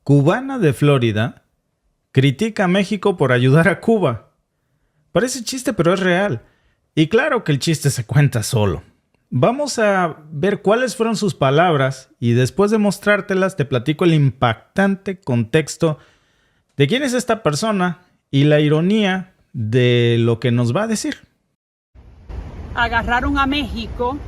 cubana de Florida critica a México por ayudar a Cuba. Parece chiste, pero es real. Y claro que el chiste se cuenta solo. Vamos a ver cuáles fueron sus palabras y después de mostrártelas te platico el impactante contexto de quién es esta persona y la ironía de lo que nos va a decir. Agarraron a México,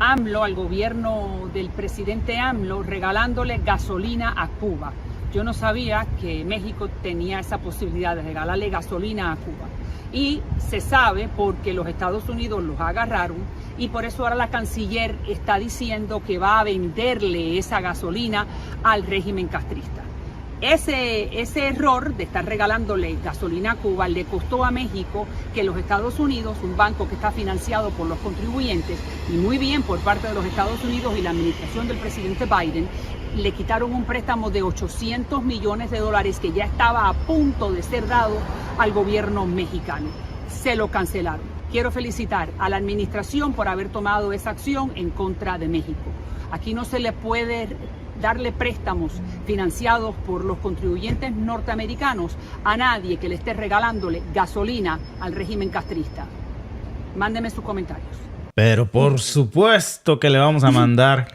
AMLO, al gobierno del presidente AMLO, regalándole gasolina a Cuba. Yo no sabía que México tenía esa posibilidad de regalarle gasolina a Cuba. Y se sabe porque los Estados Unidos los agarraron y por eso ahora la canciller está diciendo que va a venderle esa gasolina al régimen castrista. Ese error de estar regalándole gasolina a Cuba le costó a México que los Estados Unidos, un banco que está financiado por los contribuyentes y muy bien por parte de los Estados Unidos y la administración del presidente Biden, le quitaron un préstamo de $800 millones que ya estaba a punto de ser dado al gobierno mexicano. Se lo cancelaron. Quiero felicitar a la administración por haber tomado esa acción en contra de México. Aquí no se le puede darle préstamos financiados por los contribuyentes norteamericanos a nadie que le esté regalándole gasolina al régimen castrista. Mándeme sus comentarios. Pero por supuesto que le vamos a mandar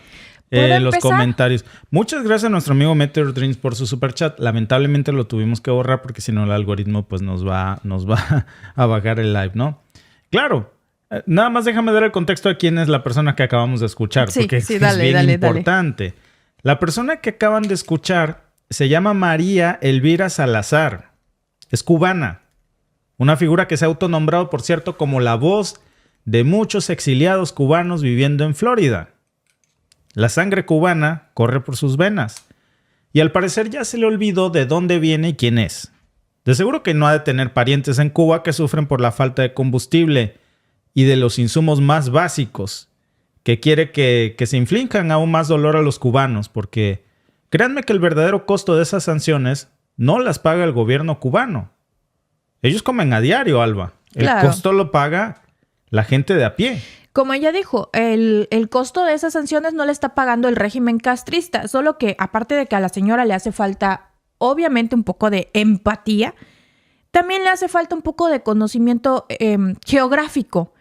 los comentarios. Muchas gracias a nuestro amigo Meteor Dreams por su superchat. Lamentablemente lo tuvimos que borrar porque si no el algoritmo pues nos va a bajar el live, ¿no? Claro. Nada más déjame dar el contexto de quién es la persona que acabamos de escuchar, porque es bien importante. Dale. La persona que acaban de escuchar se llama María Elvira Salazar. Es cubana. Una figura que se ha autonombrado, por cierto, como la voz de muchos exiliados cubanos viviendo en Florida. La sangre cubana corre por sus venas. Y al parecer ya se le olvidó de dónde viene y quién es. De seguro que no ha de tener parientes en Cuba que sufren por la falta de combustible y de los insumos más básicos, que quiere que se inflijan aún más dolor a los cubanos, porque créanme que el verdadero costo de esas sanciones no las paga el gobierno cubano. Ellos comen a diario, Alba. El costo lo paga la gente de a pie. Como ella dijo, el costo de esas sanciones no le está pagando el régimen castrista, solo que aparte de que a la señora le hace falta, obviamente, un poco de empatía, también le hace falta un poco de conocimiento geográfico.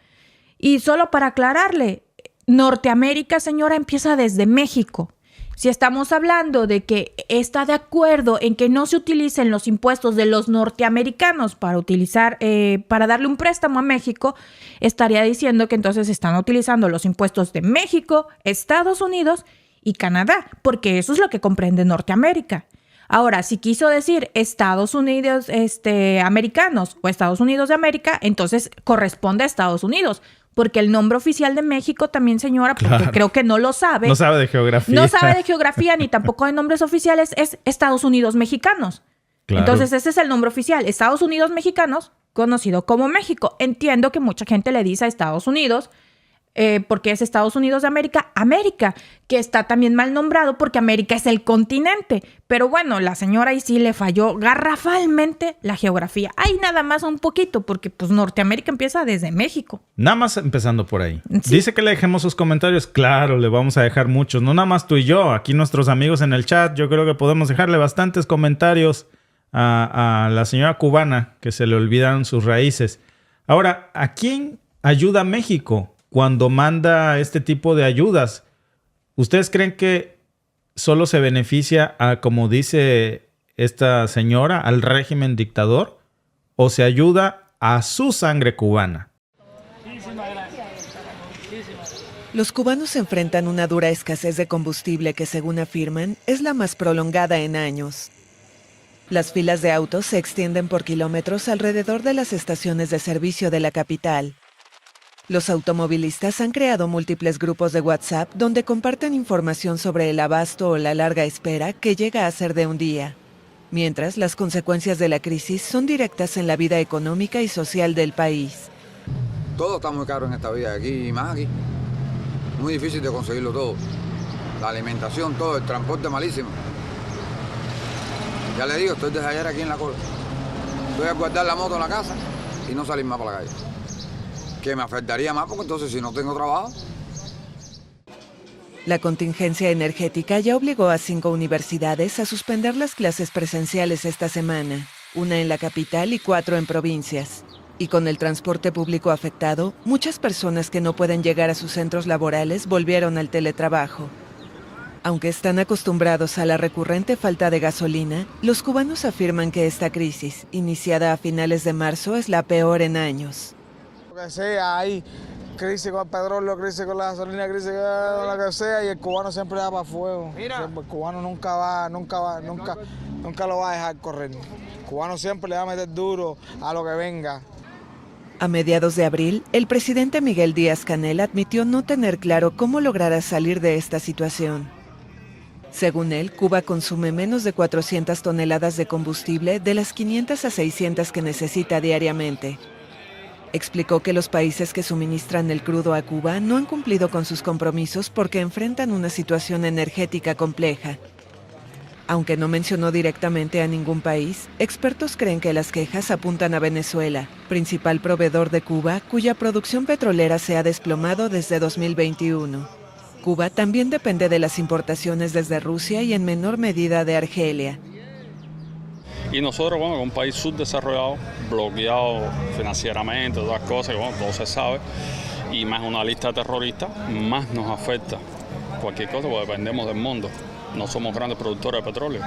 Y solo para aclararle, Norteamérica, señora, empieza desde México. Si estamos hablando de que está de acuerdo en que no se utilicen los impuestos de los norteamericanos para darle un préstamo a México, estaría diciendo que entonces están utilizando los impuestos de México, Estados Unidos y Canadá, porque eso es lo que comprende Norteamérica. Ahora, si quiso decir Estados Unidos americanos o Estados Unidos de América, entonces corresponde a Estados Unidos. Porque el nombre oficial de México también, señora, porque creo que no lo sabe. No sabe de geografía. No sabe de geografía ni tampoco de nombres oficiales. Es Estados Unidos mexicanos. Claro. Entonces, ese es el nombre oficial. Estados Unidos mexicanos, conocido como México. Entiendo que mucha gente le dice a Estados Unidos, porque es Estados Unidos de América, América, que está también mal nombrado porque América es el continente. Pero bueno, la señora ahí sí le falló garrafalmente la geografía. Ahí nada más un poquito, porque pues Norteamérica empieza desde México. Nada más empezando por ahí. Sí. Dice que le dejemos sus comentarios. Claro, le vamos a dejar muchos. No nada más tú y yo. Aquí nuestros amigos en el chat. Yo creo que podemos dejarle bastantes comentarios a la señora cubana que se le olvidaron sus raíces. Ahora, ¿a quién ayuda México cuando manda este tipo de ayudas? ¿Ustedes creen que solo se beneficia a, como dice esta señora, al régimen dictador? ¿O se ayuda a su sangre cubana? Los cubanos enfrentan una dura escasez de combustible que, según afirman, es la más prolongada en años. Las filas de autos se extienden por kilómetros alrededor de las estaciones de servicio de la capital. Los automovilistas han creado múltiples grupos de WhatsApp donde comparten información sobre el abasto o la larga espera que llega a ser de un día. Mientras, las consecuencias de la crisis son directas en la vida económica y social del país. Todo está muy caro en esta vida, aquí y más aquí. Muy difícil de conseguirlo todo. La alimentación, todo, el transporte malísimo. Ya le digo, estoy desde ayer aquí en la cola. Voy a guardar la moto en la casa y no salir más para la calle. Que me afectaría más porque entonces si no tengo trabajo. La contingencia energética ya obligó a 5 universidades a suspender las clases presenciales esta semana, una en la capital y 4 en provincias. Y con el transporte público afectado, muchas personas que no pueden llegar a sus centros laborales volvieron al teletrabajo. Aunque están acostumbrados a la recurrente falta de gasolina, los cubanos afirman que esta crisis, iniciada a finales de marzo, es la peor en años. Lo que sea, hay crisis con el petróleo, crisis con la gasolina, crisis con lo que sea, y el cubano siempre da para fuego. Siempre, el cubano nunca lo va a dejar correr. El cubano siempre le va a meter duro a lo que venga. A mediados de abril, el presidente Miguel Díaz-Canel admitió no tener claro cómo logrará salir de esta situación. Según él, Cuba consume menos de 400 toneladas de combustible de las 500 a 600 que necesita diariamente. Explicó que los países que suministran el crudo a Cuba no han cumplido con sus compromisos porque enfrentan una situación energética compleja. Aunque no mencionó directamente a ningún país, expertos creen que las quejas apuntan a Venezuela, principal proveedor de Cuba, cuya producción petrolera se ha desplomado desde 2021. Cuba también depende de las importaciones desde Rusia y en menor medida de Argelia. Y nosotros, bueno, como un país subdesarrollado, bloqueado financieramente, todas las cosas, bueno, todo se sabe, y más una lista terrorista, más nos afecta cualquier cosa, porque dependemos del mundo. No somos grandes productores de petróleo.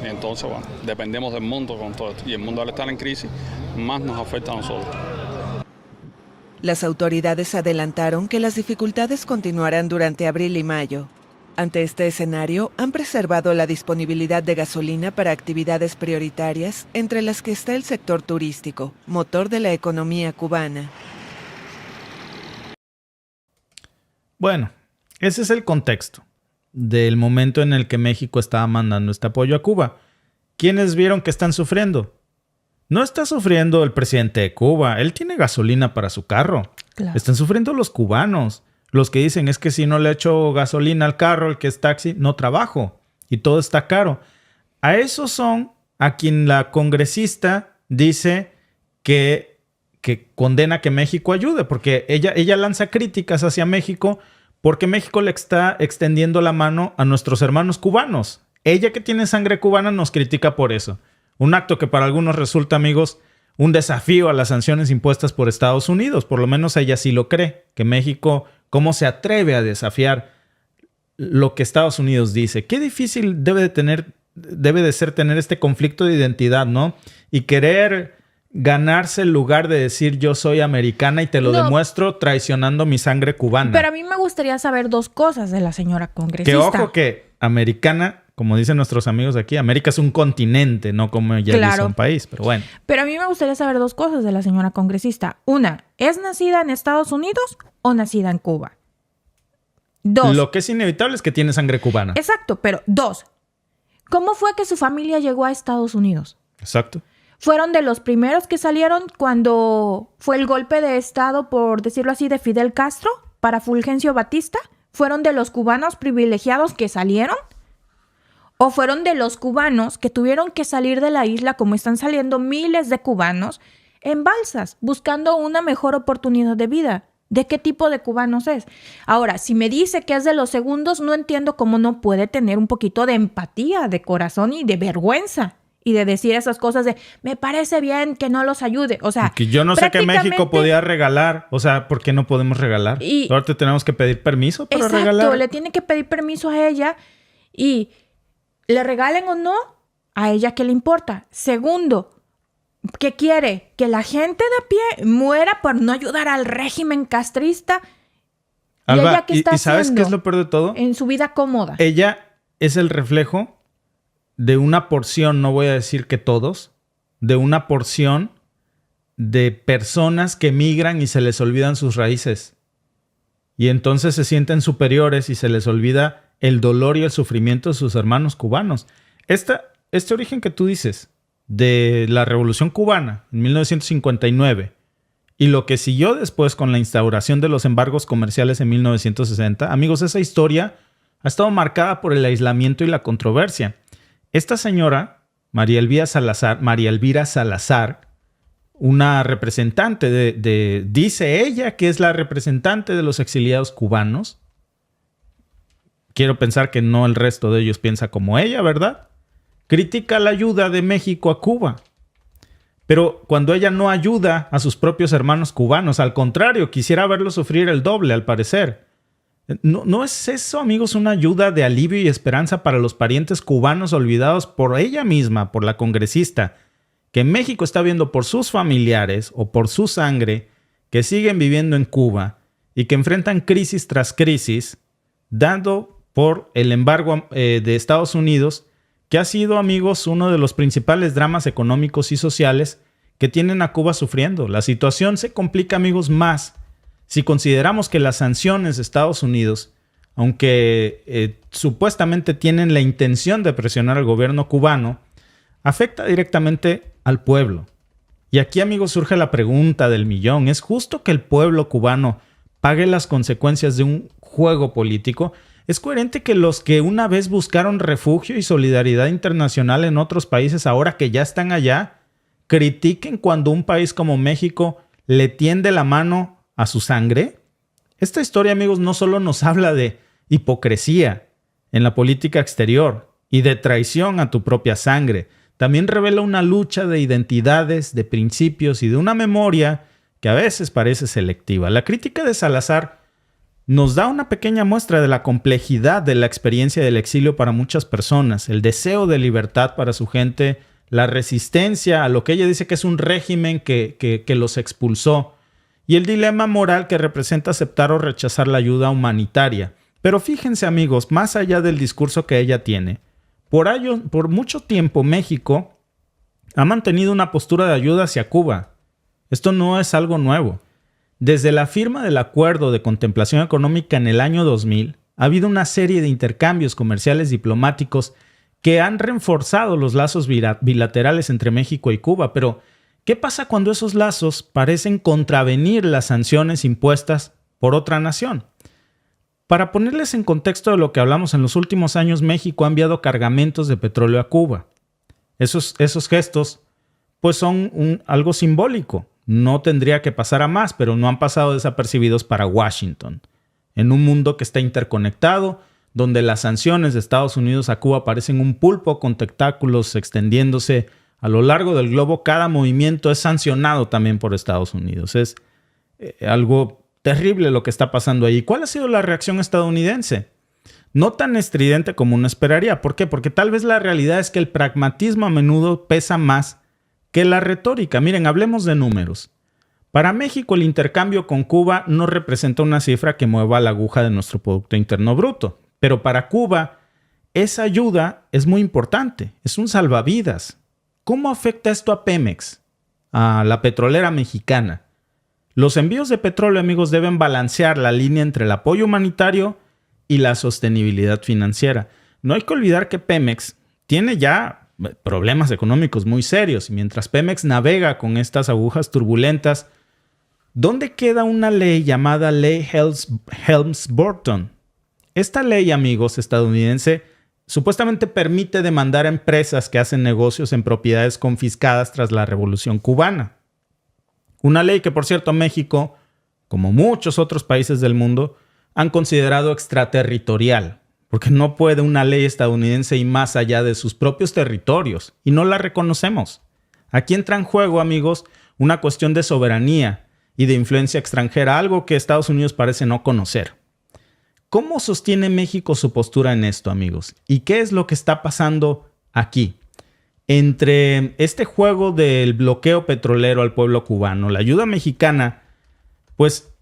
Y entonces, bueno, dependemos del mundo con todo esto. Y el mundo al estar en crisis, más nos afecta a nosotros. Las autoridades adelantaron que las dificultades continuarán durante abril y mayo. Ante este escenario, han preservado la disponibilidad de gasolina para actividades prioritarias, entre las que está el sector turístico, motor de la economía cubana. Bueno, ese es el contexto del momento en el que México estaba mandando este apoyo a Cuba. ¿Quiénes vieron que están sufriendo? No está sufriendo el presidente de Cuba. Él tiene gasolina para su carro. Claro. Están sufriendo los cubanos. Los que dicen es que si no le echo gasolina al carro, el que es taxi, no trabajo. Y todo está caro. A esos son a quien la congresista dice que condena que México ayude. Porque ella lanza críticas hacia México porque México le está extendiendo la mano a nuestros hermanos cubanos. Ella, que tiene sangre cubana, nos critica por eso. Un acto que para algunos resulta, amigos, un desafío a las sanciones impuestas por Estados Unidos. Por lo menos ella sí lo cree. Que México, ¿cómo se atreve a desafiar lo que Estados Unidos dice? Qué difícil debe de ser tener este conflicto de identidad, ¿no? Y querer ganarse el lugar de decir yo soy americana y te lo demuestro traicionando mi sangre cubana. Pero a mí me gustaría saber dos cosas de la señora congresista. Que ojo que americana, como dicen nuestros amigos aquí, América es un continente, no como ella dice un país, pero bueno. Pero a mí me gustaría saber dos cosas de la señora congresista. Una, ¿es nacida en Estados Unidos o nacida en Cuba? Dos. Lo que es inevitable es que tiene sangre cubana. Exacto, pero dos, ¿cómo fue que su familia llegó a Estados Unidos? Exacto. Fueron de los primeros que salieron cuando fue el golpe de estado, por decirlo así, de Fidel Castro para Fulgencio Batista. ¿Fueron de los cubanos privilegiados que salieron? ¿O fueron de los cubanos que tuvieron que salir de la isla, como están saliendo miles de cubanos, en balsas, buscando una mejor oportunidad de vida? ¿De qué tipo de cubanos es? Ahora, si me dice que es de los segundos, no entiendo cómo no puede tener un poquito de empatía, de corazón y de vergüenza. Y de decir esas cosas de, me parece bien que no los ayude. O sea, que yo no sé qué México podía regalar. O sea, ¿por qué no podemos regalar? Ahora te tenemos que pedir permiso para regalar. Exacto, le tiene que pedir permiso a ella. Y le regalen o no, a ella qué le importa. Segundo, ¿qué quiere? Que la gente de a pie muera por no ayudar al régimen castrista. Alba, ¿y ella qué está haciendo? ¿Sabes qué es lo peor de todo? En su vida cómoda. Ella es el reflejo de una porción, no voy a decir que todos, de una porción de personas que migran y se les olvidan sus raíces. Y entonces se sienten superiores y se les olvida el dolor y el sufrimiento de sus hermanos cubanos. Este origen que tú dices de la Revolución Cubana en 1959 y lo que siguió después con la instauración de los embargos comerciales en 1960, amigos, esa historia ha estado marcada por el aislamiento y la controversia. Esta señora, María Elvira Salazar, una representante dice ella que es la representante de los exiliados cubanos, quiero pensar que no el resto de ellos piensa como ella, ¿verdad? Critica la ayuda de México a Cuba. Pero cuando ella no ayuda a sus propios hermanos cubanos, al contrario, quisiera verlos sufrir el doble, al parecer. ¿No es eso, amigos, una ayuda de alivio y esperanza para los parientes cubanos olvidados por ella misma, por la congresista, que México está viendo por sus familiares o por su sangre, que siguen viviendo en Cuba y que enfrentan crisis tras crisis, dado por el embargo de Estados Unidos, que ha sido, amigos, uno de los principales dramas económicos y sociales que tienen a Cuba sufriendo? La situación se complica, amigos, más si consideramos que las sanciones de Estados Unidos, aunque supuestamente tienen la intención de presionar al gobierno cubano, afecta directamente al pueblo. Y aquí, amigos, surge la pregunta del millón. ¿Es justo que el pueblo cubano pague las consecuencias de un juego político? ¿Es coherente que los que una vez buscaron refugio y solidaridad internacional en otros países, ahora que ya están allá, critiquen cuando un país como México le tiende la mano a su sangre? Esta historia, amigos, no solo nos habla de hipocresía en la política exterior y de traición a tu propia sangre, también revela una lucha de identidades, de principios y de una memoria que a veces parece selectiva. La crítica de Salazar nos da una pequeña muestra de la complejidad de la experiencia del exilio para muchas personas, el deseo de libertad para su gente, la resistencia a lo que ella dice que es un régimen que los expulsó, y el dilema moral que representa aceptar o rechazar la ayuda humanitaria. Pero fíjense, amigos, más allá del discurso que ella tiene, por mucho tiempo México ha mantenido una postura de ayuda hacia Cuba. Esto no es algo nuevo. Desde la firma del Acuerdo de Contemplación Económica en el año 2000, ha habido una serie de intercambios comerciales diplomáticos que han reforzado los lazos bilaterales entre México y Cuba. Pero, ¿qué pasa cuando esos lazos parecen contravenir las sanciones impuestas por otra nación? Para ponerles en contexto de lo que hablamos, en los últimos años México ha enviado cargamentos de petróleo a Cuba. Esos gestos pues son algo simbólico. No tendría que pasar a más, pero no han pasado desapercibidos para Washington. En un mundo que está interconectado, donde las sanciones de Estados Unidos a Cuba parecen un pulpo con tentáculos extendiéndose a lo largo del globo, cada movimiento es sancionado también por Estados Unidos. Es algo terrible lo que está pasando ahí. ¿Cuál ha sido la reacción estadounidense? No tan estridente como uno esperaría. ¿Por qué? Porque tal vez la realidad es que el pragmatismo a menudo pesa más que la retórica. Miren, hablemos de números. Para México, el intercambio con Cuba no representa una cifra que mueva la aguja de nuestro Producto Interno Bruto. Pero para Cuba, esa ayuda es muy importante. Es un salvavidas. ¿Cómo afecta esto a Pemex, a la petrolera mexicana? Los envíos de petróleo, amigos, deben balancear la línea entre el apoyo humanitario y la sostenibilidad financiera. No hay que olvidar que Pemex tiene ya problemas económicos muy serios. Y mientras Pemex navega con estas agujas turbulentas, ¿dónde queda una ley llamada Ley Helms-Burton? Esta ley, amigos, estadounidense, supuestamente permite demandar a empresas que hacen negocios en propiedades confiscadas tras la Revolución Cubana. Una ley que, por cierto, México, como muchos otros países del mundo, han considerado extraterritorial, porque no puede una ley estadounidense ir más allá de sus propios territorios, y no la reconocemos. Aquí entra en juego, amigos, una cuestión de soberanía y de influencia extranjera, algo que Estados Unidos parece no conocer. ¿Cómo sostiene México su postura en esto, amigos? ¿Y qué es lo que está pasando aquí? Entre este juego del bloqueo petrolero al pueblo cubano, la ayuda mexicana, pues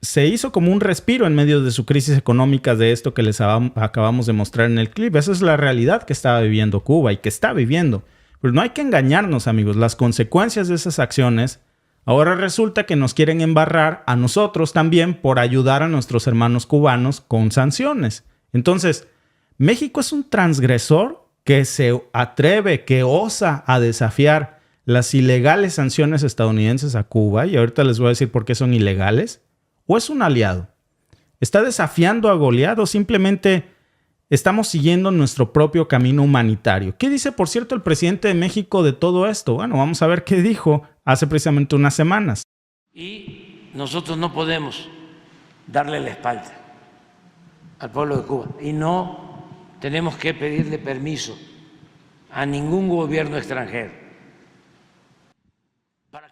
se hizo como un respiro en medio de su crisis económica, de esto que les acabamos de mostrar en el clip. Esa es la realidad que estaba viviendo Cuba y que está viviendo. Pero no hay que engañarnos, amigos. Las consecuencias de esas acciones ahora resulta que nos quieren embarrar a nosotros también por ayudar a nuestros hermanos cubanos con sanciones. Entonces, México es un transgresor que se atreve, que osa a desafiar las ilegales sanciones estadounidenses a Cuba, y ahorita les voy a decir por qué son ilegales, o es un aliado. ¿Está desafiando a Goliat o simplemente estamos siguiendo nuestro propio camino humanitario? ¿Qué dice, por cierto, el presidente de México de todo esto? Bueno, vamos a ver qué dijo hace precisamente unas semanas. Y nosotros no podemos darle la espalda al pueblo de Cuba y no tenemos que pedirle permiso a ningún gobierno extranjero.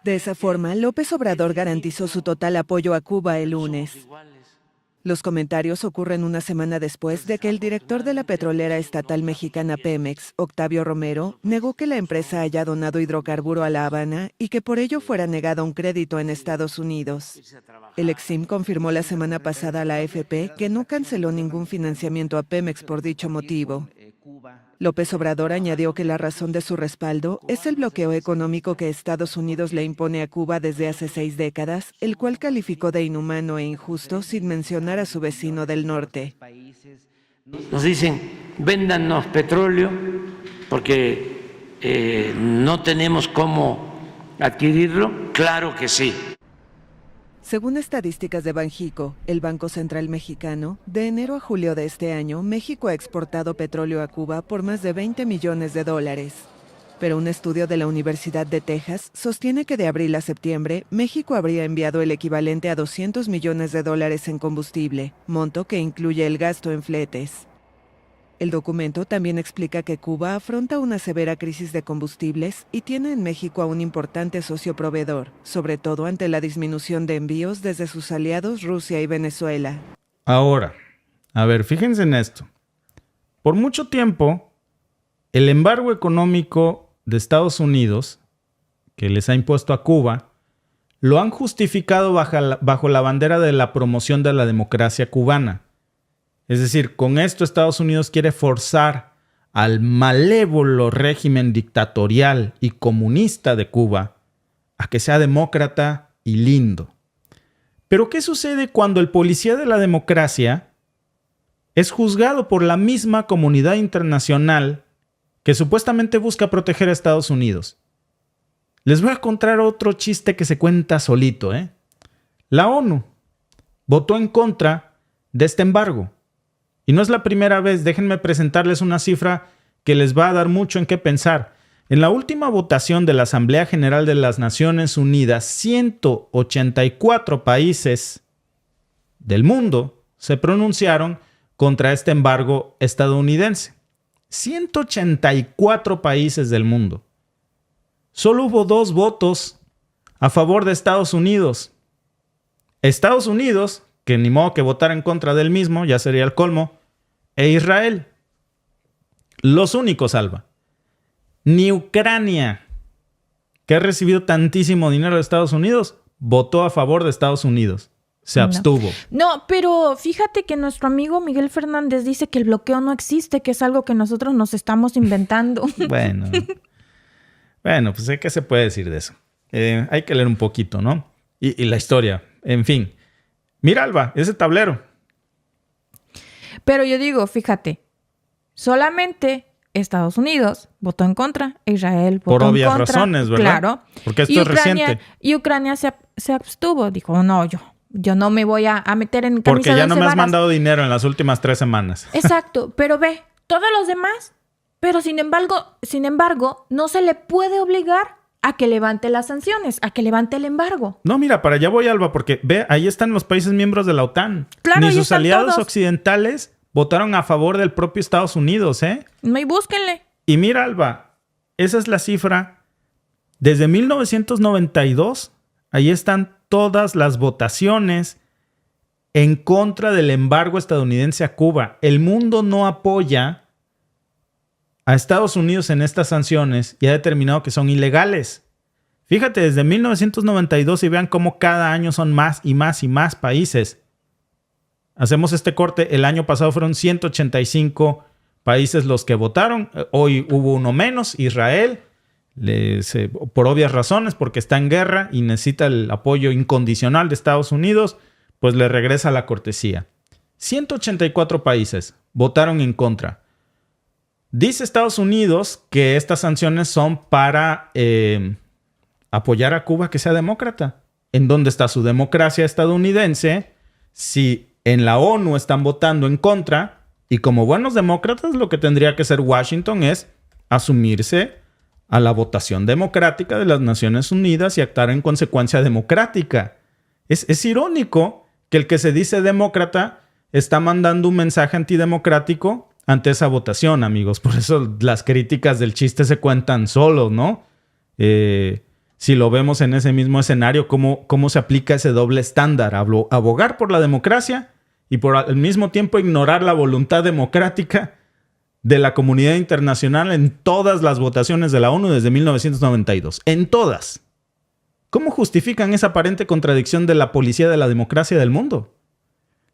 De esa forma, López Obrador garantizó su total apoyo a Cuba el lunes. Los comentarios ocurren una semana después de que el director de la petrolera estatal mexicana Pemex, Octavio Romero, negó que la empresa haya donado hidrocarburo a La Habana y que por ello fuera negado un crédito en Estados Unidos. El Exim confirmó la semana pasada a la AFP que no canceló ningún financiamiento a Pemex por dicho motivo. López Obrador añadió que la razón de su respaldo es el bloqueo económico que Estados Unidos le impone a Cuba desde hace 6 décadas, el cual calificó de inhumano e injusto sin mencionar a su vecino del norte. Nos dicen, véndanos petróleo porque no tenemos cómo adquirirlo. Claro que sí. Según estadísticas de Banjico, el Banco Central Mexicano, de enero a julio de este año, México ha exportado petróleo a Cuba por más de $20 millones. Pero un estudio de la Universidad de Texas sostiene que de abril a septiembre, México habría enviado el equivalente a $200 millones en combustible, monto que incluye el gasto en fletes. El documento también explica que Cuba afronta una severa crisis de combustibles y tiene en México a un importante socio proveedor, sobre todo ante la disminución de envíos desde sus aliados Rusia y Venezuela. Ahora, a ver, fíjense en esto. Por mucho tiempo, el embargo económico de Estados Unidos, que les ha impuesto a Cuba, lo han justificado bajo la bandera de la promoción de la democracia cubana. Es decir, con esto Estados Unidos quiere forzar al malévolo régimen dictatorial y comunista de Cuba a que sea demócrata y lindo. Pero ¿qué sucede cuando el policía de la democracia es juzgado por la misma comunidad internacional que supuestamente busca proteger a Estados Unidos? Les voy a contar otro chiste que se cuenta solito, ¿eh? La ONU votó en contra de este embargo. Y no es la primera vez, déjenme presentarles una cifra que les va a dar mucho en qué pensar. En la última votación de la Asamblea General de las Naciones Unidas, 184 países del mundo se pronunciaron contra este embargo estadounidense. 184 países del mundo. Solo hubo 2 votos a favor de Estados Unidos. Estados Unidos, que ni modo que votar en contra del mismo, ya sería el colmo, e Israel. Los únicos, Alba. Ni Ucrania, que ha recibido tantísimo dinero de Estados Unidos, votó a favor de Estados Unidos. Se abstuvo. No, pero fíjate que nuestro amigo Miguel Fernández dice que el bloqueo no existe, que es algo que nosotros nos estamos inventando. Bueno, pues ¿qué se puede decir de eso? Hay que leer un poquito, ¿no? Y la historia, en fin. Mira, Alba, ese tablero. Pero yo digo, fíjate, solamente Estados Unidos votó en contra, Israel votó en contra. Por obvias razones, ¿verdad? Claro. Porque esto es reciente. Y Ucrania se abstuvo. Dijo, no, yo no me voy a meter en camisa porque ya de no once me has varas. mandado dinero en las últimas 3 semanas. Exacto. Pero ve, todos los demás, pero sin embargo, no se le puede obligar a que levante las sanciones, a que levante el embargo. No, mira, para allá voy, Alba, porque ve, ahí están los países miembros de la OTAN. Claro, ni ahí sus están aliados todos. occidentales votaron a favor del propio Estados Unidos, ¿eh? No, y búsquenle. Y mira, Alba, esa es la cifra. Desde 1992, ahí están todas las votaciones en contra del embargo estadounidense a Cuba. El mundo no apoya a Estados Unidos en estas sanciones y ha determinado que son ilegales. Fíjate, desde 1992 y vean cómo cada año son más y más y más países. Hacemos este corte. El año pasado fueron 185 países los que votaron. Hoy hubo uno menos, Israel, por obvias razones, porque está en guerra y necesita el apoyo incondicional de Estados Unidos, pues le regresa la cortesía. 184 países votaron en contra. Dice Estados Unidos que estas sanciones son para apoyar a Cuba que sea demócrata. ¿En dónde está su democracia estadounidense si en la ONU están votando en contra? Y como buenos demócratas, lo que tendría que hacer Washington es asumirse a la votación democrática de las Naciones Unidas y actuar en consecuencia democrática. Es irónico que el que se dice demócrata está mandando un mensaje antidemocrático ante esa votación, amigos. Por eso las críticas del chiste se cuentan solos, ¿no? Si lo vemos en ese mismo escenario, ¿cómo se aplica ese doble estándar? Abogar por la democracia y por al mismo tiempo ignorar la voluntad democrática de la comunidad internacional en todas las votaciones de la ONU desde 1992. En todas. ¿Cómo justifican esa aparente contradicción de la policía de la democracia del mundo?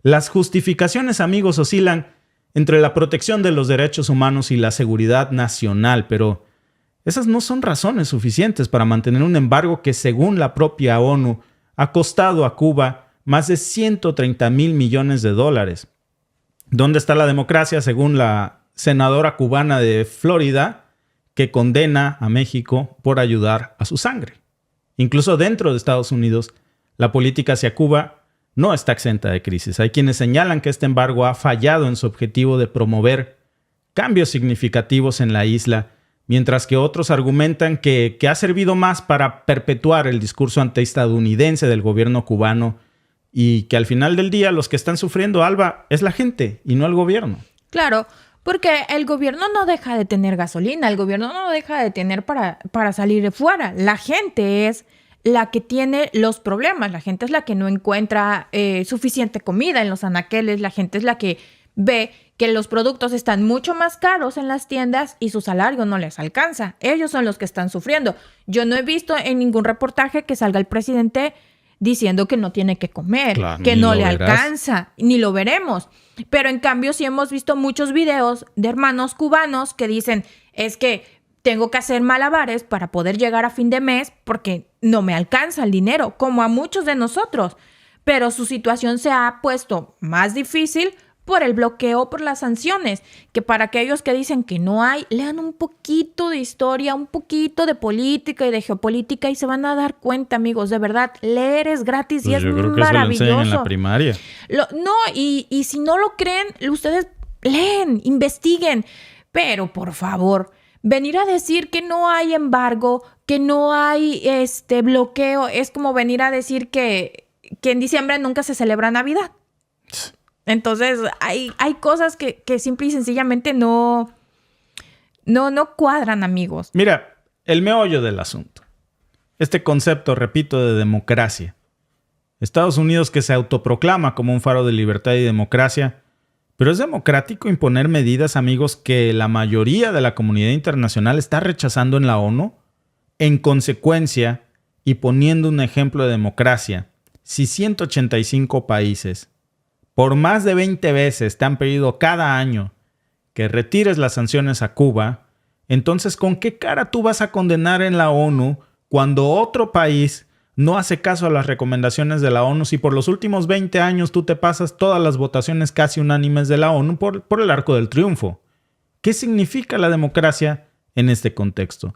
Las justificaciones, amigos, oscilan entre la protección de los derechos humanos y la seguridad nacional, pero esas no son razones suficientes para mantener un embargo que, según la propia ONU, ha costado a Cuba más de $130 mil millones. ¿Dónde está la democracia, según la senadora cubana de Florida, que condena a México por ayudar a su sangre? Incluso dentro de Estados Unidos, la política hacia Cuba no está exenta de crisis. Hay quienes señalan que este embargo ha fallado en su objetivo de promover cambios significativos en la isla, mientras que otros argumentan que ha servido más para perpetuar el discurso antiestadounidense del gobierno cubano y que al final del día los que están sufriendo, Alba, es la gente y no el gobierno. Claro, porque el gobierno no deja de tener gasolina, el gobierno no deja de tener para salir de fuera. La gente es la que tiene los problemas, la gente es la que no encuentra suficiente comida en los anaqueles, la gente es la que ve que los productos están mucho más caros en las tiendas y su salario no les alcanza. Ellos son los que están sufriendo. Yo no he visto en ningún reportaje que salga el presidente diciendo que no tiene que comer, claro, que no le alcanza, ni lo veremos. Pero en cambio sí hemos visto muchos videos de hermanos cubanos que dicen, es que tengo que hacer malabares para poder llegar a fin de mes porque no me alcanza el dinero, como a muchos de nosotros. Pero su situación se ha puesto más difícil por el bloqueo, por las sanciones, que para aquellos que dicen que no hay, lean un poquito de historia, un poquito de política y de geopolítica y se van a dar cuenta, amigos, de verdad, leer es gratis y es maravilloso. Yo creo que eso lo enseñan en la primaria. Y si no lo creen, ustedes leen, investiguen, pero por favor, venir a decir que no hay embargo, que no hay bloqueo, es como venir a decir que en diciembre nunca se celebra Navidad. Entonces, hay cosas que simple y sencillamente no cuadran, amigos. Mira, el meollo del asunto. Este concepto, repito, de democracia. Estados Unidos, que se autoproclama como un faro de libertad y democracia, pero es democrático imponer medidas, amigos, que la mayoría de la comunidad internacional está rechazando en la ONU. En consecuencia, y poniendo un ejemplo de democracia, si 185 países por más de 20 veces te han pedido cada año que retires las sanciones a Cuba, entonces ¿con qué cara tú vas a condenar en la ONU cuando otro país no hace caso a las recomendaciones de la ONU si por los últimos 20 años tú te pasas todas las votaciones casi unánimes de la ONU por el arco del triunfo? ¿Qué significa la democracia en este contexto?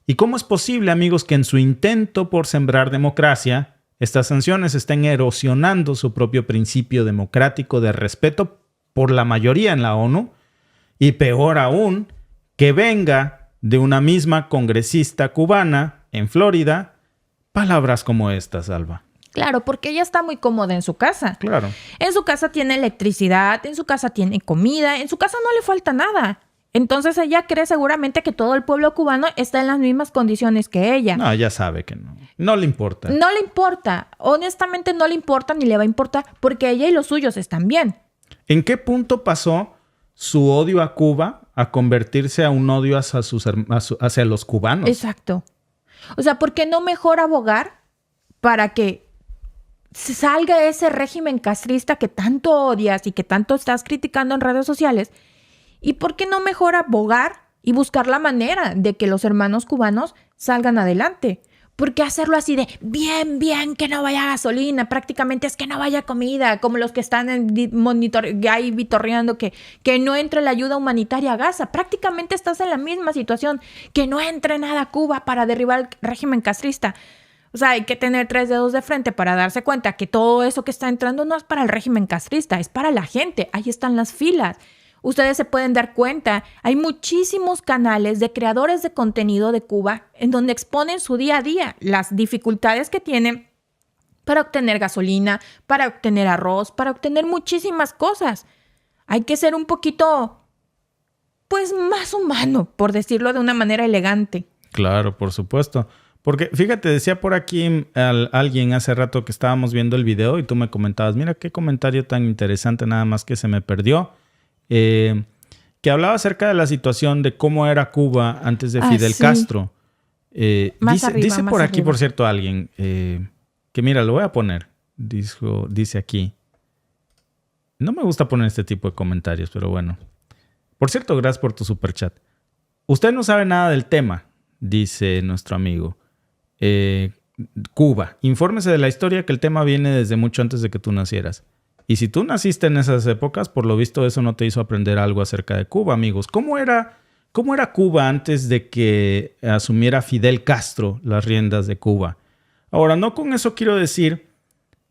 ¿Y cómo es posible, amigos, que en su intento por sembrar democracia, estas sanciones estén erosionando su propio principio democrático de respeto por la mayoría en la ONU? Y peor aún, que venga de una misma congresista cubana en Florida palabras como estas, Alba. Claro, porque ella está muy cómoda en su casa. Claro. En su casa tiene electricidad, en su casa tiene comida, en su casa no le falta nada. Entonces ella cree seguramente que todo el pueblo cubano está en las mismas condiciones que ella. No, ella sabe que no. No le importa. No le importa. Honestamente no le importa ni le va a importar porque ella y los suyos están bien. ¿En qué punto pasó su odio a Cuba a convertirse a un odio hacia los cubanos? Exacto. O sea, ¿por qué no mejor abogar para que se salga ese régimen castrista que tanto odias y que tanto estás criticando en redes sociales? ¿Y por qué no mejor abogar y buscar la manera de que los hermanos cubanos salgan adelante? ¿Por qué hacerlo así de bien, que no vaya gasolina? Prácticamente es que no vaya comida, como los que están ahí vitorreando que no entre la ayuda humanitaria a Gaza. Prácticamente estás en la misma situación, que no entre nada a Cuba para derribar el régimen castrista. O sea, hay que tener 3 dedos de frente para darse cuenta que todo eso que está entrando no es para el régimen castrista, es para la gente. Ahí están las filas. Ustedes se pueden dar cuenta, hay muchísimos canales de creadores de contenido de Cuba en donde exponen su día a día, las dificultades que tienen para obtener gasolina, para obtener arroz, para obtener muchísimas cosas. Hay que ser un poquito, pues, más humano, por decirlo de una manera elegante. Claro, por supuesto. Porque, fíjate, decía por aquí alguien hace rato que estábamos viendo el video y tú me comentabas, mira qué comentario tan interesante, nada más que se me perdió, que hablaba acerca de la situación de cómo era Cuba antes de Fidel Castro. Dice por aquí, por cierto, alguien, que mira, lo voy a poner, dice aquí. No me gusta poner este tipo de comentarios, pero bueno. Por cierto, gracias por tu superchat. Usted no sabe nada del tema, dice nuestro amigo. Cuba. Infórmese de la historia, que el tema viene desde mucho antes de que tú nacieras. Y si tú naciste en esas épocas, por lo visto eso no te hizo aprender algo acerca de Cuba, amigos. ¿Cómo era Cuba antes de que asumiera Fidel Castro las riendas de Cuba? Ahora, no con eso quiero decir,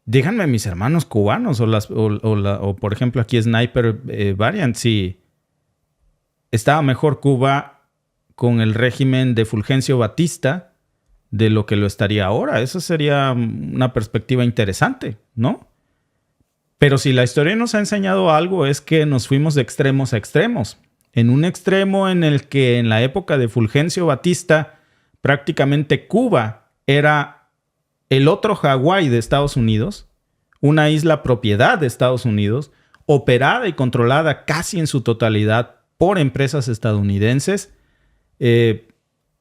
díganme mis hermanos cubanos o por ejemplo aquí Sniper Variant, si estaba mejor Cuba con el régimen de Fulgencio Batista de lo que lo estaría ahora. Eso sería una perspectiva interesante, ¿no? Pero si la historia nos ha enseñado algo es que nos fuimos de extremos a extremos. En un extremo en el que en la época de Fulgencio Batista prácticamente Cuba era el otro Hawái de Estados Unidos, una isla propiedad de Estados Unidos, operada y controlada casi en su totalidad por empresas estadounidenses.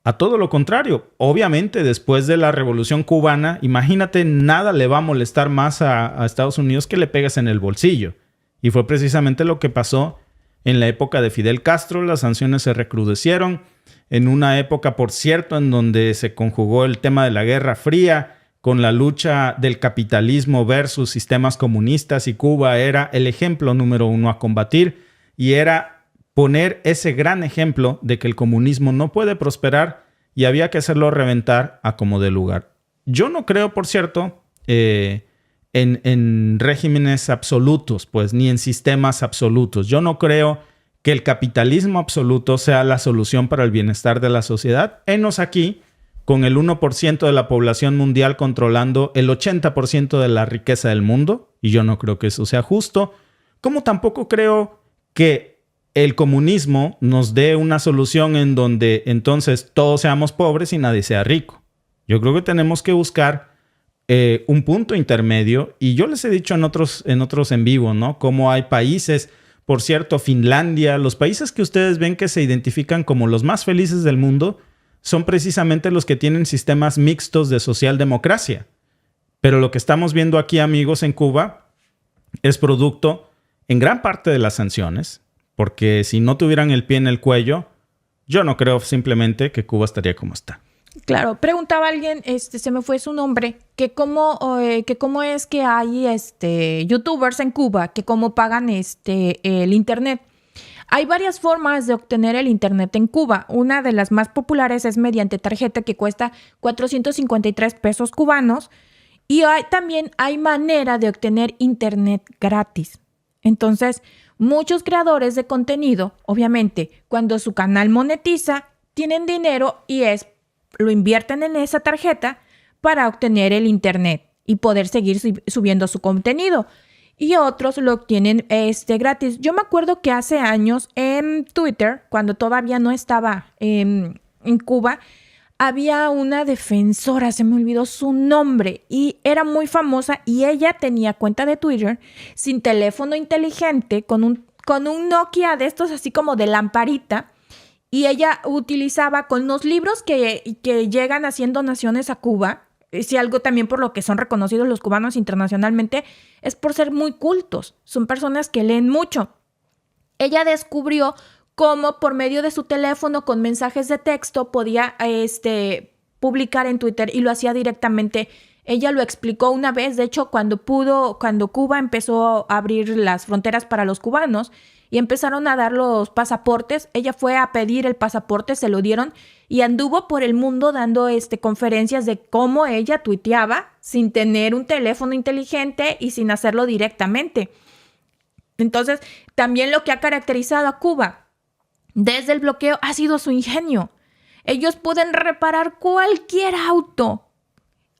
A todo lo contrario, obviamente después de la Revolución Cubana, imagínate, nada le va a molestar más a Estados Unidos que le pegues en el bolsillo. Y fue precisamente lo que pasó en la época de Fidel Castro. Las sanciones se recrudecieron en una época, por cierto, en donde se conjugó el tema de la Guerra Fría con la lucha del capitalismo versus sistemas comunistas, y Cuba era el ejemplo número 1 a combatir, y era poner ese gran ejemplo de que el comunismo no puede prosperar y había que hacerlo reventar a como dé lugar. Yo no creo, por cierto, en regímenes absolutos, pues, ni en sistemas absolutos. Yo no creo que el capitalismo absoluto sea la solución para el bienestar de la sociedad. Henos aquí, con el 1% de la población mundial controlando el 80% de la riqueza del mundo, y yo no creo que eso sea justo, como tampoco creo que el comunismo nos dé una solución en donde entonces todos seamos pobres y nadie sea rico. Yo creo que tenemos que buscar un punto intermedio, y yo les he dicho en otros en vivo, ¿no? Como hay países, por cierto, Finlandia, los países que ustedes ven que se identifican como los más felices del mundo son precisamente los que tienen sistemas mixtos de socialdemocracia. Pero lo que estamos viendo aquí, amigos, en Cuba es producto en gran parte de las sanciones. Porque si no tuvieran el pie en el cuello, yo no creo simplemente que Cuba estaría como está. Claro, preguntaba alguien, se me fue su nombre, que cómo es que hay youtubers en Cuba, que cómo pagan el internet. Hay varias formas de obtener el internet en Cuba. Una de las más populares es mediante tarjeta, que cuesta 453 pesos cubanos. Y también hay manera de obtener internet gratis. Entonces, muchos creadores de contenido, obviamente, cuando su canal monetiza, tienen dinero y lo invierten en esa tarjeta para obtener el internet y poder seguir subiendo su contenido. Y otros lo obtienen gratis. Yo me acuerdo que hace años en Twitter, cuando todavía no estaba en Cuba, había una defensora, se me olvidó su nombre, y era muy famosa, y ella tenía cuenta de Twitter sin teléfono inteligente, con un Nokia de estos así como de lamparita, y ella utilizaba con los libros que llegan haciendo donaciones a Cuba. Si algo también por lo que son reconocidos los cubanos internacionalmente es por ser muy cultos, son personas que leen mucho. Ella descubrió cómo por medio de su teléfono con mensajes de texto podía publicar en Twitter, y lo hacía directamente. Ella lo explicó una vez, de hecho, cuando Cuba empezó a abrir las fronteras para los cubanos y empezaron a dar los pasaportes, ella fue a pedir el pasaporte, se lo dieron, y anduvo por el mundo dando conferencias de cómo ella tuiteaba sin tener un teléfono inteligente y sin hacerlo directamente. Entonces, también lo que ha caracterizado a Cuba desde el bloqueo ha sido su ingenio. Ellos pueden reparar cualquier auto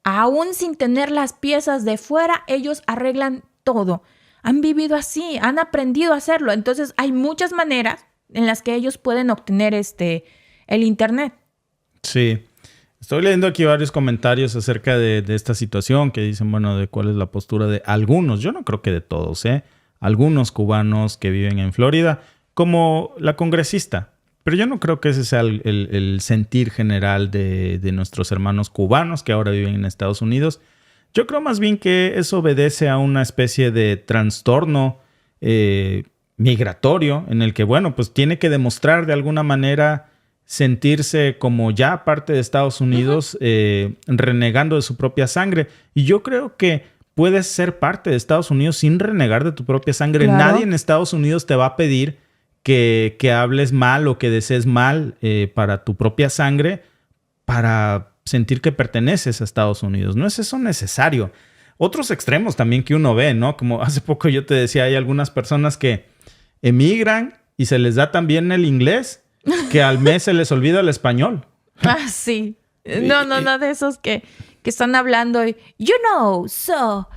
aún sin tener las piezas de fuera, ellos arreglan todo. Han vivido así, han aprendido a hacerlo. Entonces, hay muchas maneras en las que ellos pueden obtener el internet. Sí. Estoy leyendo aquí varios comentarios acerca de esta situación que dicen, bueno, de cuál es la postura de algunos, yo no creo que de todos, algunos cubanos que viven en Florida, como la congresista. Pero yo no creo que ese sea el sentir general de nuestros hermanos cubanos que ahora viven en Estados Unidos. Yo creo más bien que eso obedece a una especie de trastorno migratorio en el que, bueno, pues tiene que demostrar de alguna manera sentirse como ya parte de Estados Unidos, renegando de su propia sangre. Y yo creo que puedes ser parte de Estados Unidos sin renegar de tu propia sangre. Claro. Nadie en Estados Unidos te va a pedir que hables mal o que desees mal para tu propia sangre para sentir que perteneces a Estados Unidos. No es eso necesario. Otros extremos también que uno ve, ¿no? Como hace poco yo te decía, hay algunas personas que emigran y se les da también el inglés, que al mes se les olvida el español. Ah, sí. No, de esos que están hablando y you know, so.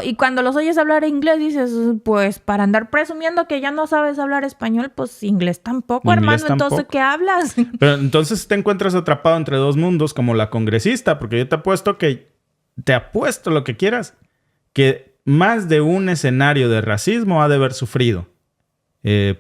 Y cuando los oyes hablar inglés dices, pues para andar presumiendo que ya no sabes hablar español, pues inglés tampoco, hermano. Entonces, ¿qué hablas? Pero entonces te encuentras atrapado entre dos mundos como la congresista, porque yo te apuesto lo que quieras, que más de un escenario de racismo ha de haber sufrido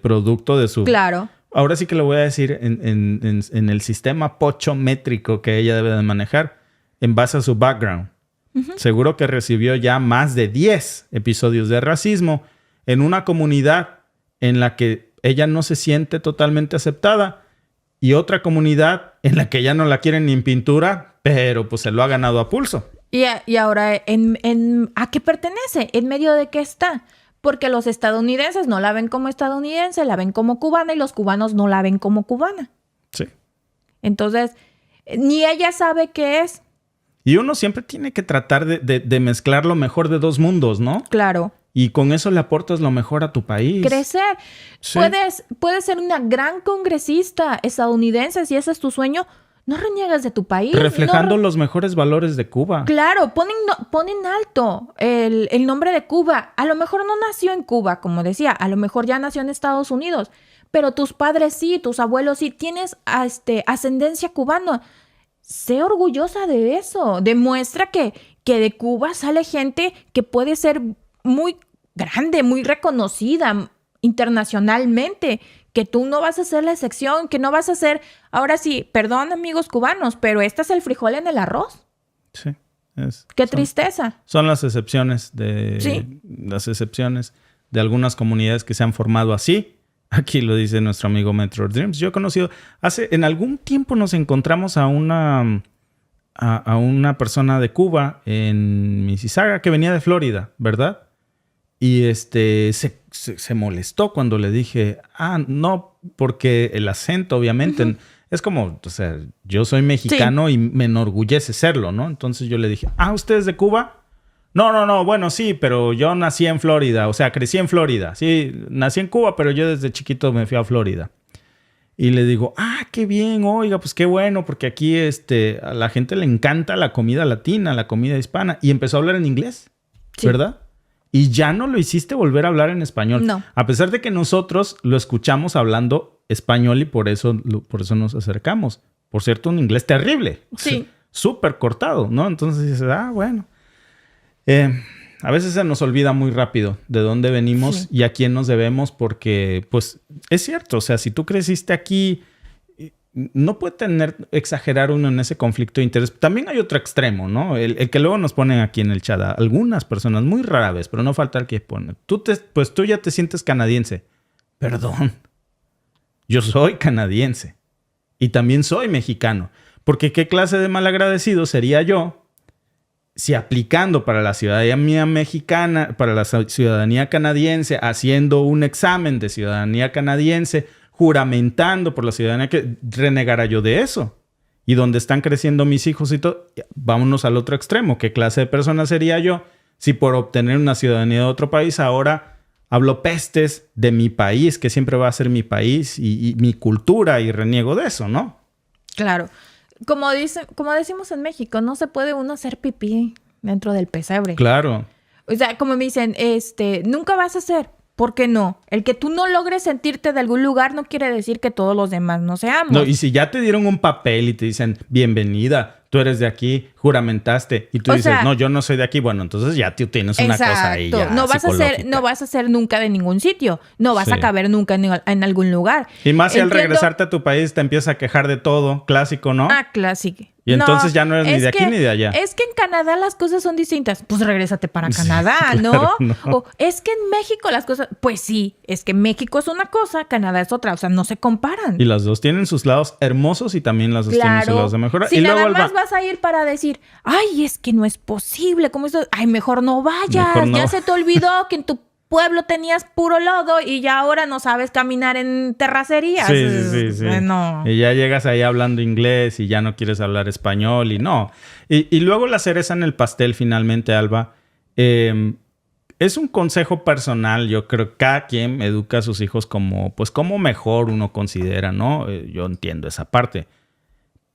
producto de su... Claro. Ahora sí que lo voy a decir en el sistema pochométrico que ella debe de manejar en base a su background. Uh-huh. Seguro que recibió ya más de 10 episodios de racismo en una comunidad en la que ella no se siente totalmente aceptada y otra comunidad en la que ella no la quieren ni en pintura, pero pues se lo ha ganado a pulso. Y ahora, ¿a qué pertenece? ¿En medio de qué está? Porque los estadounidenses no la ven como estadounidense, la ven como cubana y los cubanos no la ven como cubana. Sí. Entonces, ni ella sabe qué es. Y uno siempre tiene que tratar de mezclar lo mejor de dos mundos, ¿no? Claro. Y con eso le aportas lo mejor a tu país. Crecer. Sí. Puedes ser una gran congresista estadounidense si ese es tu sueño. No reniegas de tu país. Reflejando los mejores valores de Cuba. Claro, ponen alto el nombre de Cuba. A lo mejor no nació en Cuba, como decía. A lo mejor ya nació en Estados Unidos. Pero tus padres sí, tus abuelos sí. Tienes ascendencia cubana. Sé orgullosa de eso. Demuestra que de Cuba sale gente que puede ser muy grande, muy reconocida internacionalmente. Que tú no vas a ser la excepción, que no vas a ser... Ahora sí, perdón, amigos cubanos, pero este es el frijol en el arroz. Sí. Qué tristeza. Son las excepciones de algunas comunidades que se han formado así. Aquí lo dice nuestro amigo Metro Dreams. Yo he conocido... en algún tiempo nos encontramos a una persona de Cuba en Mississauga que venía de Florida, ¿verdad? Y se molestó cuando le dije, no, porque el acento, obviamente, uh-huh. Es como, o sea, yo soy mexicano y me enorgullece serlo, ¿no? Entonces yo le dije, ¿usted es de Cuba? No, bueno, sí, pero yo nací en Florida, o sea, crecí en Florida. Sí, nací en Cuba, pero yo desde chiquito me fui a Florida. Y le digo, qué bien, oiga, pues qué bueno, porque aquí a la gente le encanta la comida latina, la comida hispana. Y empezó a hablar en inglés, sí. ¿Verdad? Y ya no lo hiciste volver a hablar en español. No. A pesar de que nosotros lo escuchamos hablando español y por eso nos acercamos. Por cierto, un inglés terrible. Sí. Súper cortado, ¿no? Entonces dices, bueno. A veces se nos olvida muy rápido de dónde venimos y a quién nos debemos porque, pues, es cierto. O sea, si tú creciste aquí, no puede exagerar uno en ese conflicto de interés. También hay otro extremo, ¿no? El que luego nos ponen aquí en el chat. Algunas personas, muy rara vez, pero no falta el que pone. Pues tú ya te sientes canadiense. Perdón. Yo soy canadiense. Y también soy mexicano. Porque ¿qué clase de malagradecido sería yo si aplicando para la ciudadanía mexicana, para la ciudadanía canadiense, haciendo un examen de ciudadanía canadiense, juramentando por la ciudadanía, que renegara yo de eso? Y donde están creciendo mis hijos y todo, vámonos al otro extremo. ¿Qué clase de persona sería yo si por obtener una ciudadanía de otro país ahora hablo pestes de mi país, que siempre va a ser mi país y mi cultura, y reniego de eso, ¿no? Claro. como decimos en México, no se puede uno hacer pipí dentro del pesebre. Claro. O sea, como me dicen, nunca vas a hacer. ¿Por qué no? El que tú no logres sentirte de algún lugar no quiere decir que todos los demás no seamos. No, y si ya te dieron un papel y te dicen, bienvenida, tú eres de aquí, juramentaste, y tú dices, no, yo no soy de aquí, bueno, entonces ya tú tienes una cosa ahí ya no vas a ser nunca de ningún sitio. No vas a caber nunca en algún lugar. Y más si al regresarte a tu país te empiezas a quejar de todo, clásico, ¿no? Ah, clásico. Y entonces ya no eres ni de aquí ni de allá. Es que en Canadá las cosas son distintas. Pues regrésate para Canadá, claro, ¿no? O es que en México las cosas... Pues sí, es que México es una cosa, Canadá es otra. O sea, no se comparan. Y las dos tienen sus lados hermosos y también las dos tienen sus lados de mejora. Si y nada luego más vas a ir para decir, ay, es que no es posible. ¿Cómo esto? Ay, mejor no vayas. Mejor no. Ya se te olvidó que en tu pueblo tenías puro lodo y ya ahora no sabes caminar en terracerías. Sí. Bueno. Y ya llegas ahí hablando inglés y ya no quieres hablar español y no. Y luego la cereza en el pastel finalmente, Alba, es un consejo personal. Yo creo que cada quien educa a sus hijos como mejor uno considera, ¿no? Yo entiendo esa parte.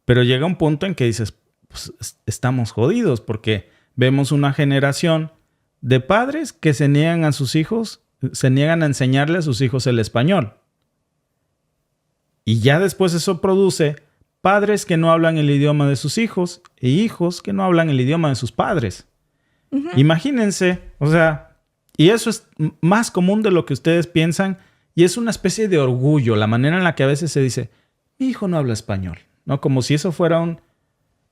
Pero llega un punto en que dices, pues estamos jodidos porque vemos una generación de padres que se niegan a enseñarle a sus hijos el español. Y ya después eso produce padres que no hablan el idioma de sus hijos e hijos que no hablan el idioma de sus padres. Uh-huh. Imagínense, o sea, y eso es más común de lo que ustedes piensan y es una especie de orgullo, la manera en la que a veces se dice, mi hijo no habla español, ¿no? Como si eso fuera un...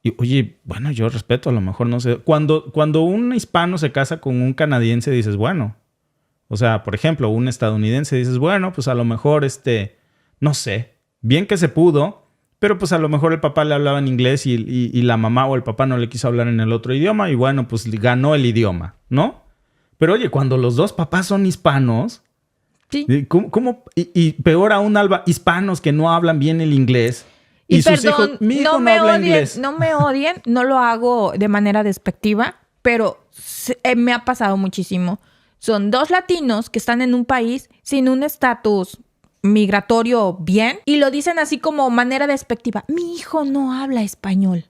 Y, oye, bueno, yo respeto, a lo mejor no sé. Cuando un hispano se casa con un canadiense, dices, bueno. O sea, por ejemplo, un estadounidense, dices, bueno, pues a lo mejor no sé. Bien que se pudo, pero pues a lo mejor el papá le hablaba en inglés y la mamá o el papá no le quiso hablar en el otro idioma y bueno, pues ganó el idioma, ¿no? Pero oye, cuando los dos papás son hispanos, sí. ¿Cómo? Y peor aún, Alba, hispanos que no hablan bien el inglés. Y sus perdón, hijos, mi hijo no habla inglés. No me odien, no lo hago de manera despectiva, pero me ha pasado muchísimo. Son dos latinos que están en un país sin un estatus migratorio bien y lo dicen así como manera despectiva. Mi hijo no habla español.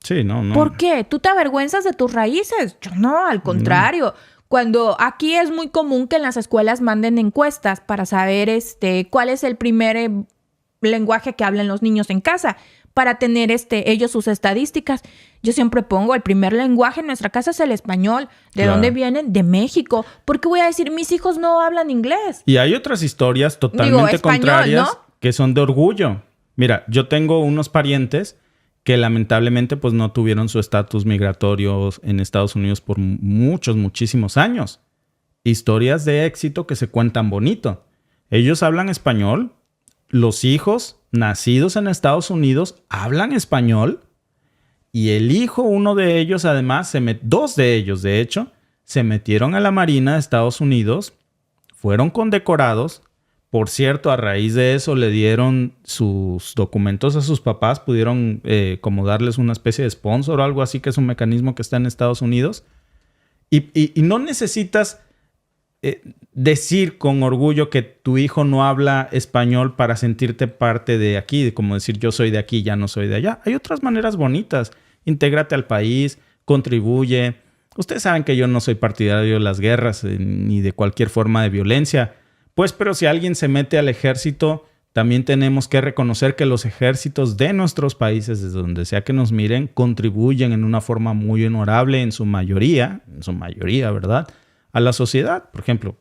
Sí, no. ¿Por qué? ¿Tú te avergüenzas de tus raíces? Yo no, al contrario. Cuando aquí es muy común que en las escuelas manden encuestas para saber cuál es el primer lenguaje que hablan los niños en casa para tener ellos sus estadísticas. Yo siempre pongo el primer lenguaje en nuestra casa es el español. ¿De dónde vienen? De México. ¿Por qué voy a decir mis hijos no hablan inglés? Y hay otras historias totalmente contrarias, ¿no? Que son de orgullo. Mira, yo tengo unos parientes que lamentablemente pues no tuvieron su estatus migratorio en Estados Unidos por muchísimos años. Historias de éxito que se cuentan bonito. Ellos hablan español. Los hijos nacidos en Estados Unidos hablan español y el hijo, uno de ellos además, dos de ellos de hecho, se metieron a la Marina de Estados Unidos, fueron condecorados. Por cierto, a raíz de eso le dieron sus documentos a sus papás, pudieron como darles una especie de sponsor o algo así, que es un mecanismo que está en Estados Unidos. Y no necesitas... decir con orgullo que tu hijo no habla español para sentirte parte de aquí, como decir yo soy de aquí, ya no soy de allá. Hay otras maneras bonitas. Intégrate al país, contribuye. Ustedes saben que yo no soy partidario de las guerras ni de cualquier forma de violencia. Pues, pero si alguien se mete al ejército, también tenemos que reconocer que los ejércitos de nuestros países, desde donde sea que nos miren, contribuyen en una forma muy honorable en su mayoría, ¿verdad?, a la sociedad. Por ejemplo,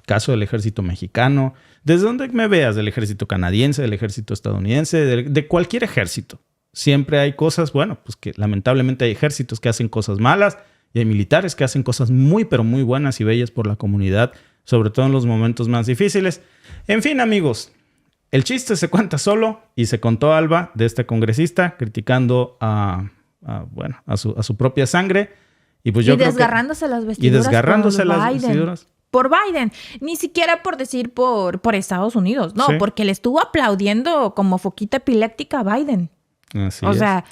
caso del ejército mexicano, desde donde me veas, del ejército canadiense, del ejército estadounidense, de cualquier ejército. Siempre hay cosas, bueno, pues que lamentablemente hay ejércitos que hacen cosas malas y hay militares que hacen cosas muy, pero muy buenas y bellas por la comunidad, sobre todo en los momentos más difíciles. En fin, amigos, el chiste se cuenta solo y se contó, Alba, de este congresista criticando a su propia sangre. Y pues yo desgarrándose las vestiduras. Y desgarrándose las vestiduras. Por Biden. Ni siquiera por decir por Estados Unidos. No, sí. Porque le estuvo aplaudiendo como foquita epiléptica a Biden. Así o sea,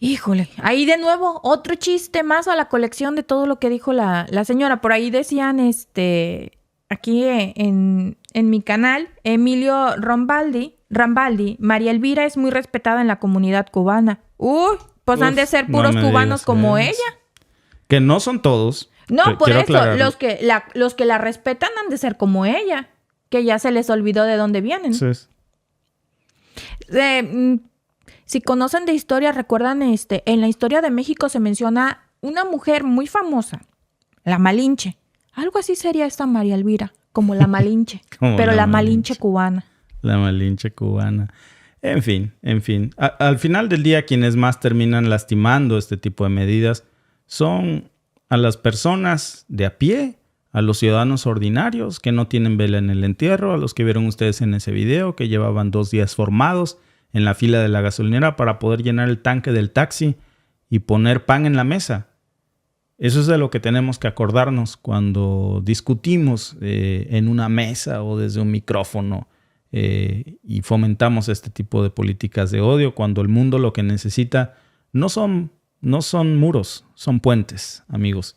híjole. Ahí de nuevo, otro chiste más a la colección de todo lo que dijo la señora. Por ahí decían, aquí en mi canal, Emilio Rombaldi Rambaldi, María Elvira es muy respetada en la comunidad cubana. Uy, pues han de ser puros cubanos como ella. Que no son todos. No, por eso, los que la respetan han de ser como ella. Que ya se les olvidó de dónde vienen. Sí. Si conocen de historia, recuerdan, en la historia de México se menciona una mujer muy famosa, la Malinche. Algo así sería esta María Elvira, como la Malinche, pero la Malinche cubana. La Malinche cubana. En fin. Al final del día, quienes más terminan lastimando este tipo de medidas son a las personas de a pie, a los ciudadanos ordinarios que no tienen vela en el entierro, a los que vieron ustedes en ese video, que llevaban 2 días formados en la fila de la gasolinera para poder llenar el tanque del taxi y poner pan en la mesa. Eso es de lo que tenemos que acordarnos cuando discutimos en una mesa o desde un micrófono y fomentamos este tipo de políticas de odio, cuando el mundo lo que necesita no son muros, son puentes, amigos.